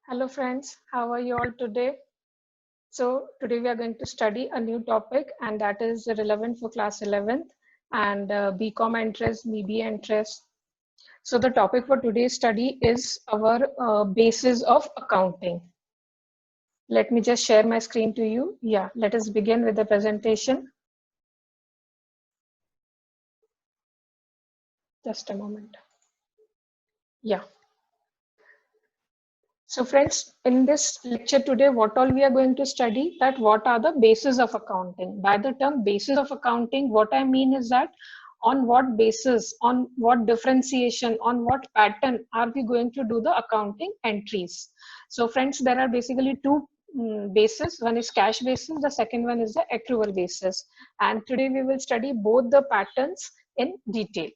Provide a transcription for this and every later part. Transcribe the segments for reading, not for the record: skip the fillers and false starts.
Hello friends, how are you all today? So today we are going to study a new topic and that is relevant for class 11th and BCom interest, BBA interest. So the topic for today's study is our basis of accounting. Let me just share my screen to you. Yeah, let us begin with the presentation. Just a moment. Yeah. So friends, in this lecture today, what all we are going to study, that what are the bases of accounting. By the term basis of accounting, what I mean is that on what basis, on what differentiation, on what pattern are we going to do the accounting entries. So friends, there are basically two bases. One is cash basis, the second one is the accrual basis. And today we will study both the patterns in detail.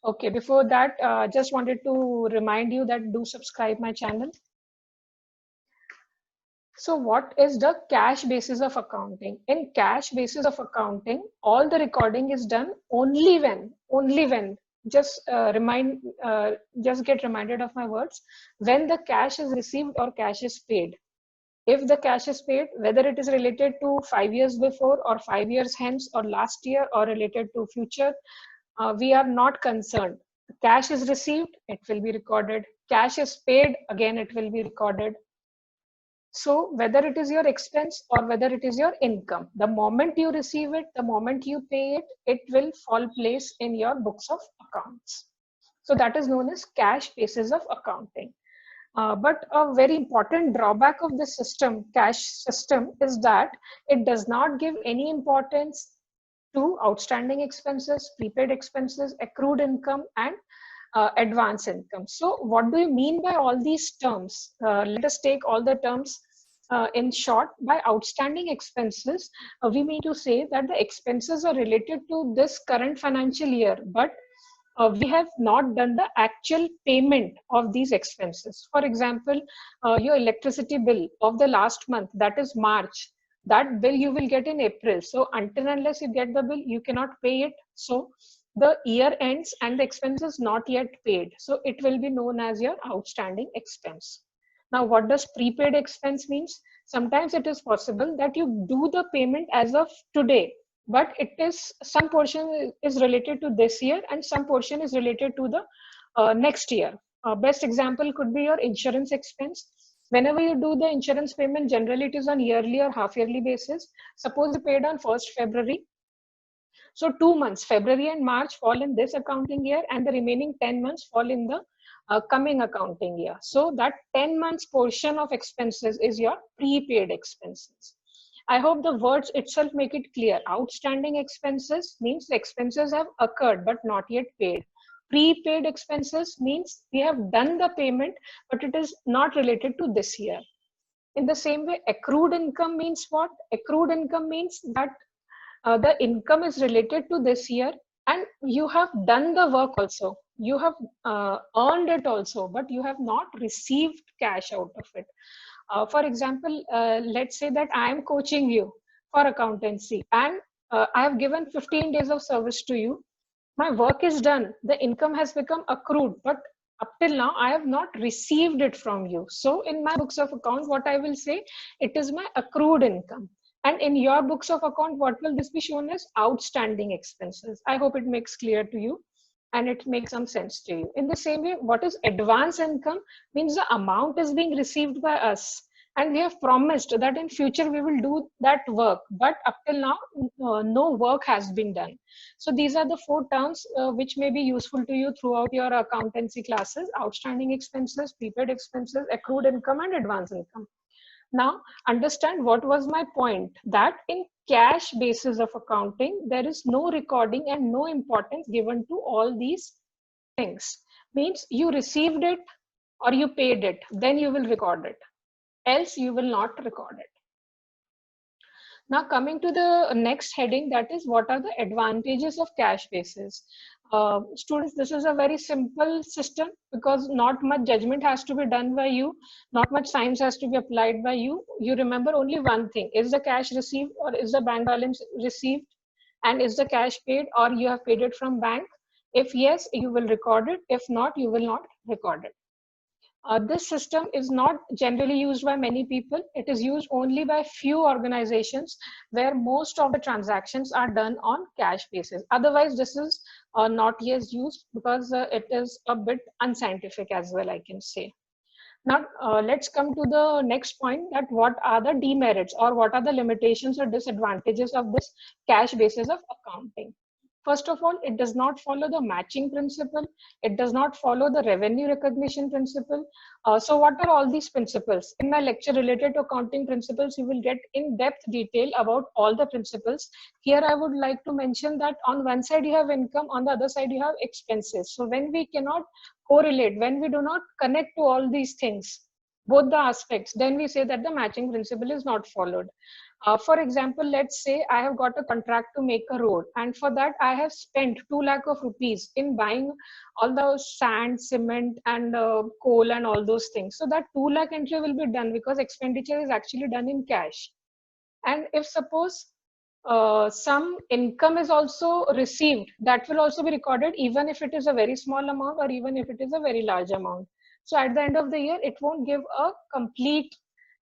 Okay, before that, just wanted to remind you that do subscribe my channel. So what is the cash basis of accounting? In cash basis of accounting, all the recording is done only when, just just get reminded of my words, when the cash is received or cash is paid. If the cash is paid, whether it is related to 5 years before or 5 years hence or last year or related to future, we are not concerned. Cash is received, it will be recorded. Cash is paid, again, it will be recorded. So whether it is your expense or whether it is your income, the moment you receive it, the moment you pay it, it will fall place in your books of accounts. So that is known as cash basis of accounting. But a very important drawback of this system, cash system, is that it does not give any importance to outstanding expenses, prepaid expenses, accrued income, and advance income. So what do you mean by all these terms? Let us take all the terms in short. By outstanding expenses, we mean to say that the expenses are related to this current financial year, but we have not done the actual payment of these expenses. For example, your electricity bill of the last month, that is March, that bill you will get in April. So until unless you get the bill, you cannot pay it. So the year ends and the expense is not yet paid. So it will be known as your outstanding expense. Now, what does prepaid expense means? Sometimes it is possible that you do the payment as of today, but it is some portion is related to this year and some portion is related to the next year. Best example could be your insurance expense. Whenever you do the insurance payment, generally it is on yearly or half yearly basis. Suppose you paid on 1st February. So 2 months, February and March, fall in this accounting year, and the remaining 10 months fall in the coming accounting year. So that 10 months portion of expenses is your prepaid expenses. I hope the words itself make it clear. Outstanding expenses means the expenses have occurred but not yet paid. Prepaid expenses means we have done the payment, but it is not related to this year. In the same way, accrued income means what? Accrued income means that the income is related to this year and you have done the work also. You have earned it also, but you have not received cash out of it. For example, let's say that I am coaching you for accountancy and I have given 15 days of service to you. My work is done. The income has become accrued, but up till now, I have not received it from you. So in my books of account, what I will say, it is my accrued income. And in your books of account, what will this be shown as? Outstanding expenses. I hope it makes clear to you and it makes some sense to you. In the same way, what is advance income? Means the amount is being received by us and we have promised that in future we will do that work, but up till now no work has been done. So these are the four terms which may be useful to you throughout your accountancy classes: outstanding expenses, prepaid expenses, accrued income, and advance income. Now understand what was my point, that in cash basis of accounting there is no recording and no importance given to all these things. Means you received it or you paid it, then you will record it, else you will not record it. Now coming to the next heading, that is what are the advantages of cash basis. Students, this is a very simple system because not much judgment has to be done by you, not much science has to be applied by you. You remember only one thing: is the cash received or is the bank balance received, and is the cash paid or you have paid it from bank. If yes, you will record it. If not, you will not record it. This system is not generally used by many people. It is used only by few organizations where most of the transactions are done on cash basis. Otherwise, this is not yet used because it is a bit unscientific as well, I can say. Now, let's come to the next point, that what are the demerits or what are the limitations or disadvantages of this cash basis of accounting. First of all, it does not follow the matching principle. It does not follow the revenue recognition principle. So what are all these principles? In my lecture related to accounting principles, you will get in-depth detail about all the principles. Here, I would like to mention that on one side you have income, on the other side you have expenses. So when we cannot correlate, when we do not connect to all these things, both the aspects, then we say that the matching principle is not followed. For example, let's say I have got a contract to make a road, and for that I have spent 2 lakh of rupees in buying all the sand, cement, and coal and all those things. So that 2 lakh entry will be done because expenditure is actually done in cash. And if suppose some income is also received, that will also be recorded, even if it is a very small amount or even if it is a very large amount. So at the end of the year, it won't give a complete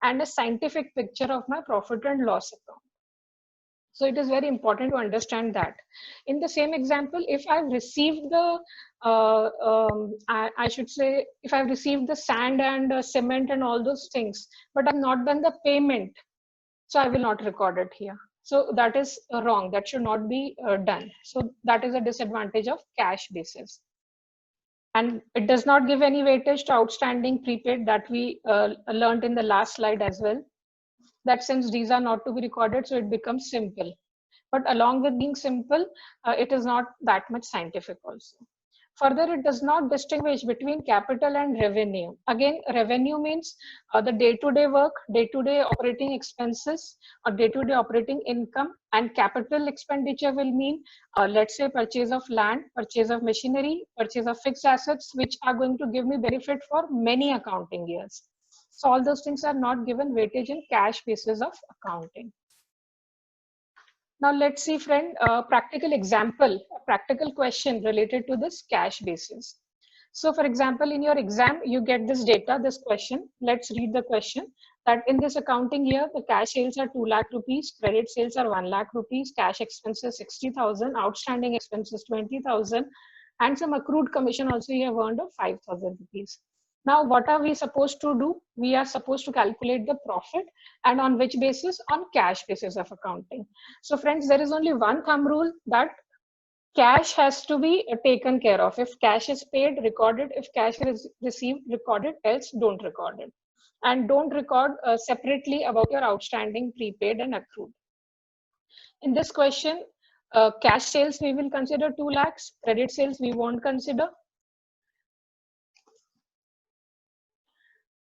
and a scientific picture of my profit and loss account. So it is very important to understand that. In the same example, if I've received the, I should say, if I've received the sand and cement and all those things, but I've not done the payment, so I will not record it here. So that is wrong. That should not be done. So that is a disadvantage of cash basis. And it does not give any weightage to outstanding prepaid that we learned in the last slide as well. That since these are not to be recorded, so it becomes simple. But along with being simple, it is not that much scientific also. Further, it does not distinguish between capital and revenue. Again, revenue means the day-to-day work, day-to-day operating expenses, or day-to-day operating income, and capital expenditure will mean, let's say, purchase of land, purchase of machinery, purchase of fixed assets, which are going to give me benefit for many accounting years. So all those things are not given weightage in cash basis of accounting. Now let's see, friend, a practical example, a practical question related to this cash basis. So for example, in your exam, you get this data, this question. Let's read the question, that in this accounting year, the cash sales are 2 lakh rupees, credit sales are 1 lakh rupees, cash expenses 60,000, outstanding expenses 20,000, and some accrued commission also you have earned of 5,000 rupees. Now, what are we supposed to do? We are supposed to calculate the profit, and on which basis? On cash basis of accounting. So friends, there is only one thumb rule, that cash has to be taken care of. If cash is paid, record it. If cash is received, record it. Else, don't record it. And don't record separately about your outstanding prepaid and accrued. In this question, cash sales we will consider 2 lakhs, credit sales we won't consider.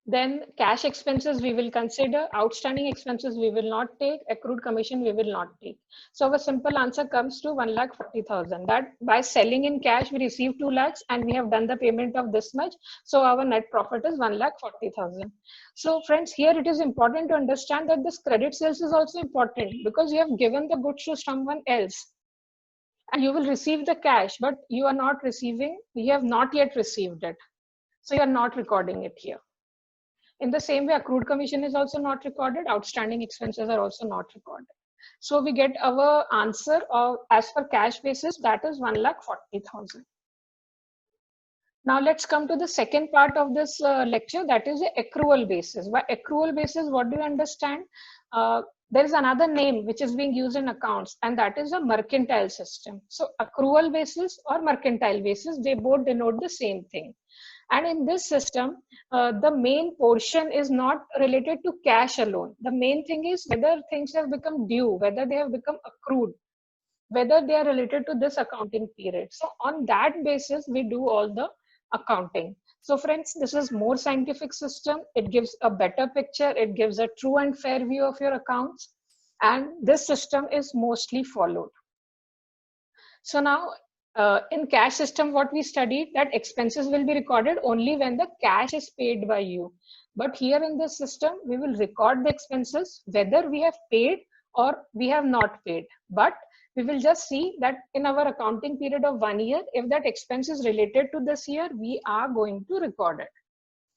Then cash expenses we will consider, outstanding expenses we will not take, accrued commission we will not take. So a simple answer comes to 1,40,000. That by selling in cash we receive 2 lakhs and we have done the payment of this much. So our net profit is 1,40,000. So friends, here it is important to understand that this credit sales is also important, because you have given the goods to someone else and you will receive the cash, but you are not receiving, you have not yet received it. So you are not recording it here. In the same way, accrued commission is also not recorded. Outstanding expenses are also not recorded. So we get our answer of, as per cash basis, that is 1,40,000. Now let's come to the second part of this lecture, that is the accrual basis. By accrual basis, what do you understand? There is another name which is being used in accounts, and that is a mercantile system. So accrual basis or mercantile basis, they both denote the same thing. And in this system, the main portion is not related to cash alone. The main thing is whether things have become due, whether they have become accrued, whether they are related to this accounting period. So on that basis, we do all the accounting. So friends, this is more scientific system. It gives a better picture. It gives a true and fair view of your accounts. And this system is mostly followed. So now, in cash system, what we studied, that expenses will be recorded only when the cash is paid by you. But here in this system, we will record the expenses whether we have paid or we have not paid. But we will just see that in our accounting period of 1 year, if that expense is related to this year, we are going to record it.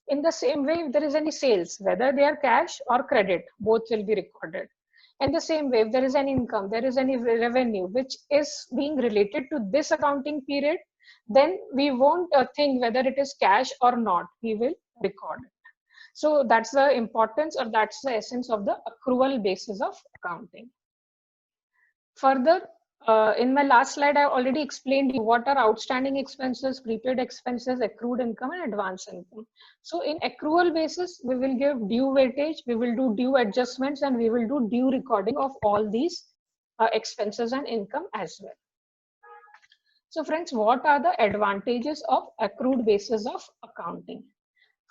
In the same way, if there is any sales, whether they are cash or credit, both will be recorded. In the same way, if there is any income, there is any revenue which is being related to this accounting period, then we won't think whether it is cash or not. We will record it. So that's the importance, or that's the essence of the accrual basis of accounting. Further, in my last slide, I already explained you what are outstanding expenses, prepaid expenses, accrued income, and advance income. So in accrual basis, we will give due weightage, we will do due adjustments, and we will do due recording of all these expenses and income as well. So friends, what are the advantages of accrued basis of accounting?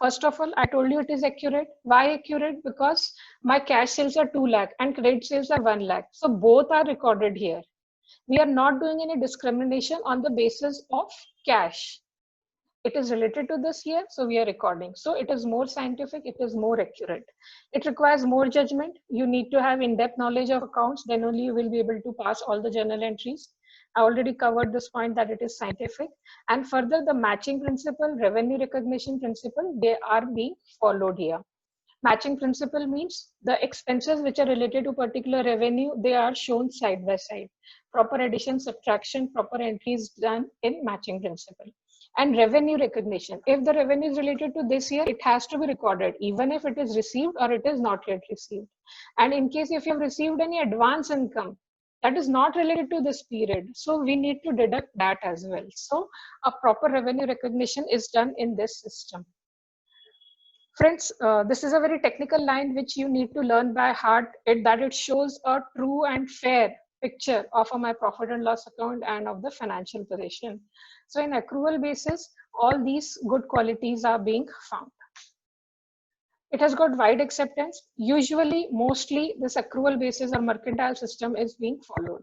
First of all, I told you it is accurate. Why accurate? Because my cash sales are 2 lakh and credit sales are 1 lakh. So both are recorded here. We are not doing any discrimination on the basis of cash. It is related to this year, so we are recording. So it is more scientific, it is more accurate. It requires more judgment. You need to have in-depth knowledge of accounts, then only you will be able to pass all the journal entries. I already covered this point that it is scientific. And further, the matching principle, revenue recognition principle, they are being followed here. Matching principle means the expenses which are related to particular revenue, they are shown side by side. Proper addition, subtraction, proper entries done in matching principle. And revenue recognition. If the revenue is related to this year, it has to be recorded, even if it is received or it is not yet received. And in case if you have received any advance income, that is not related to this period. So we need to deduct that as well. So a proper revenue recognition is done in this system. Friends, this is a very technical line which you need to learn by heart, that it shows a true and fair picture of my profit and loss account and of the financial position. So in accrual basis, all these good qualities are being found. It has got wide acceptance. Usually, mostly this accrual basis or mercantile system is being followed.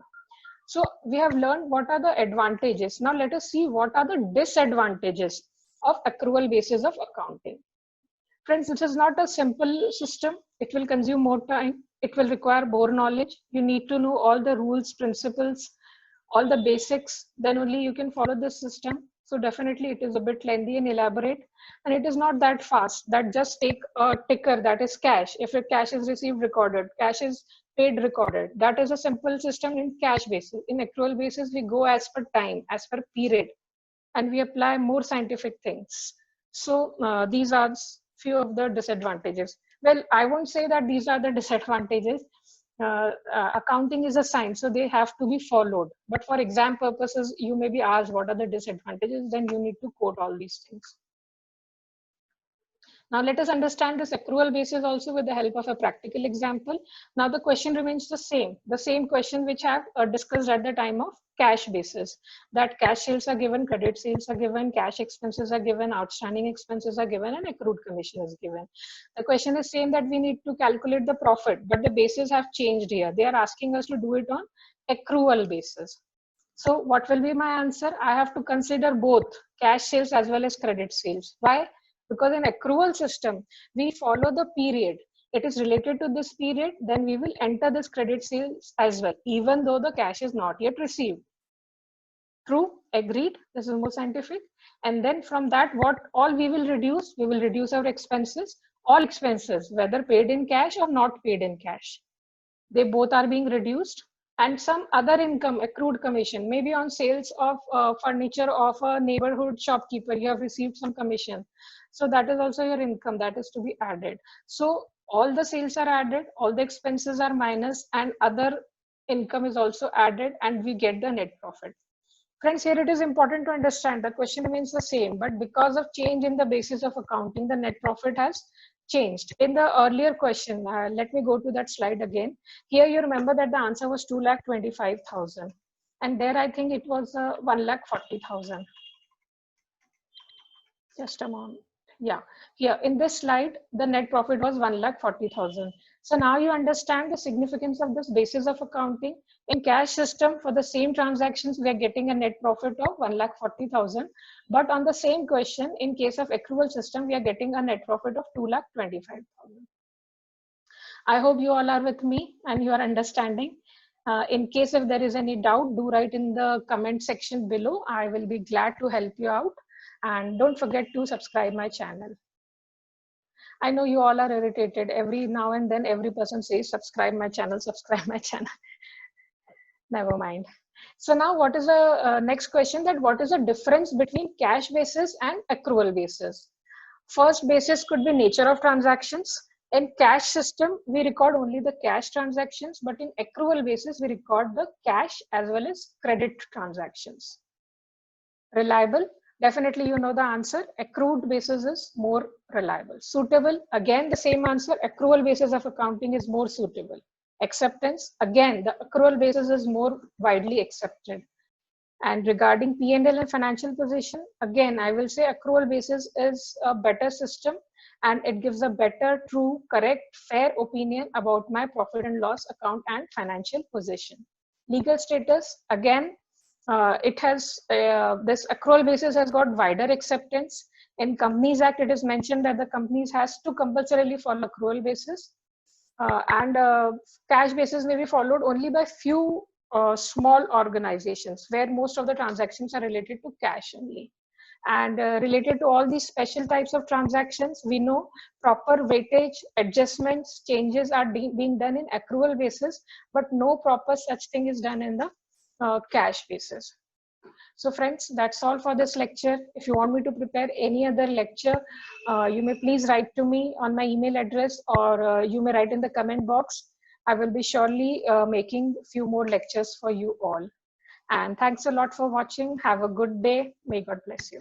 So we have learned what are the advantages. Now let us see what are the disadvantages of accrual basis of accounting. Friends, this is not a simple system. It will consume more time. It will require more knowledge. You need to know all the rules, principles, all the basics. Then only you can follow this system. So definitely it is a bit lengthy and elaborate. And it is not that fast. That just take a ticker, that is cash. If a cash is received, recorded. Cash is paid, recorded. That is a simple system in cash basis. In accrual basis, we go as per time, as per period. And we apply more scientific things. So these are few of the disadvantages. Well, I won't say that these are the disadvantages. Accounting is a science, so they have to be followed. But for exam purposes, you may be asked what are the disadvantages, then you need to quote all these things. Now let us understand this accrual basis also with the help of a practical example. Now the question remains the same question which I have discussed at the time of cash basis, that cash sales are given, credit sales are given, cash expenses are given, outstanding expenses are given, and accrued commission is given. The question is same, that we need to calculate the profit, but the bases have changed here. They are asking us to do it on accrual basis. So what will be my answer? I have to consider both cash sales as well as credit sales. Why? Because in accrual system, we follow the period. It is related to this period, then we will enter this credit sales as well, even though the cash is not yet received. True, agreed, this is more scientific. And then from that, what all we will reduce our expenses, all expenses, whether paid in cash or not paid in cash. They both are being reduced. And some other income, accrued commission, maybe on sales of furniture of a neighborhood shopkeeper, you have received some commission. So that is also your income that is to be added. So all the sales are added, all the expenses are minus, and other income is also added, and we get the net profit. Friends, here it is important to understand the question remains the same, but because of change in the basis of accounting, the net profit has changed. In the earlier question, let me go to that slide again. Here you remember that the answer was 2,25,000, and there I think it was 1,40,000. Just a moment. Yeah, here in this slide, the net profit was 1,40,000. So now you understand the significance of this basis of accounting. In cash system, for the same transactions, we are getting a net profit of 1,40,000. But on the same question, in case of accrual system, we are getting a net profit of 2,25,000. I hope you all are with me and you are understanding. In case if there is any doubt, do write in the comment section below. I will be glad to help you out. And don't forget to subscribe my channel. I know you all are irritated. Every now and then, every person says, subscribe my channel, subscribe my channel. Never mind. So now what is the next question, that what is the difference between cash basis and accrual basis? First basis could be nature of transactions. In cash system, we record only the cash transactions, but in accrual basis, we record the cash as well as credit transactions. Reliable, definitely you know the answer. Accrued basis is more reliable. Suitable, again the same answer. Accrual basis of accounting is more suitable. Acceptance, again the accrual basis is more widely accepted. And regarding P&L and financial position, again I will say accrual basis is a better system, and it gives a better, true, correct, fair opinion about my profit and loss account and financial position. Legal status, again it has this accrual basis has got wider acceptance. In Companies Act, it is mentioned that the companies has to compulsorily follow accrual basis, and cash basis may be followed only by few small organizations where most of the transactions are related to cash only. And related to all these special types of transactions, we know proper weightage, adjustments, changes are being done in accrual basis, but no proper such thing is done in the cash basis. So friends, that's all for this lecture. If you want me to prepare any other lecture, you may please write to me on my email address, or you may write in the comment box. I will be surely making a few more lectures for you all. And thanks a lot for watching. Have a good day. May God bless you.